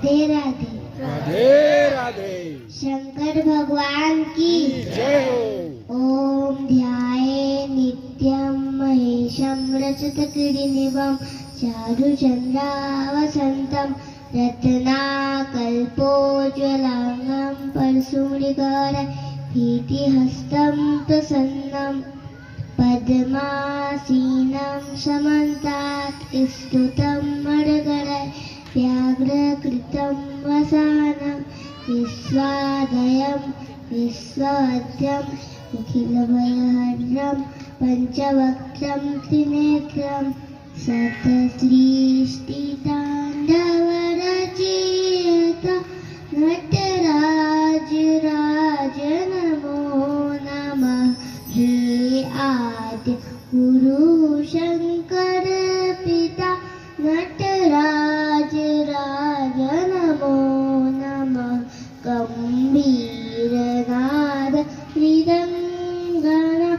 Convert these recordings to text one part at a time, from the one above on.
राधे राधे। राधे राधे। शंकर भगवान की जय हो। ओम ध्याये नित्यं महेशं रजतकिरीटिनं चारुचन्द्रावसन्तं रत्नाकल्पोज्ज्वलांगं परशुमृगधरं भीतिहस्तं प्रसन्नं पद्मासीनं समन्तात् स्तुतं मरगणैः व्याघ्रकृतं वसानं विश्वादयं विश्ववद्यं निखिलभयहरं पञ्चवक्त्रं त्रिनेत्रं शतसृष्टिताण्डवरचयित नटराज नमो नमः। हे आद्य गुरु शंकर पिता नटराज नमो नमः। गंभीरनाद मृदंगना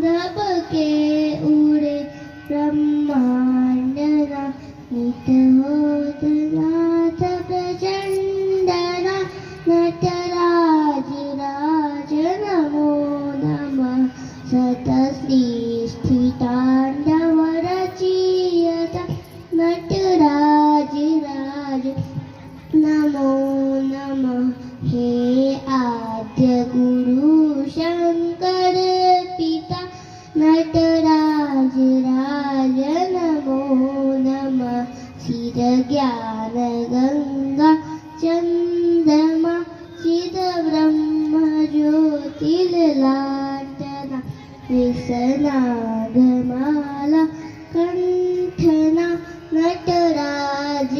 दबके उड़े ब्रह्मांडना नितहोतनाथ प्रचंडना नटराज नमो नमः। शतसृष्टिताण्डवरचयित नटराज नमो नमः। हे आद्य गुरु शंकर पिता नटराज नमो नमः। क्षीर ज्ञान गंगा चंद्रमा चिद ब्रह्म ज्योतिर्लाटना विषनागमाला कंठना नटराज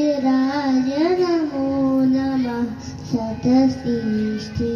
नमो नमः। शतसृष्टि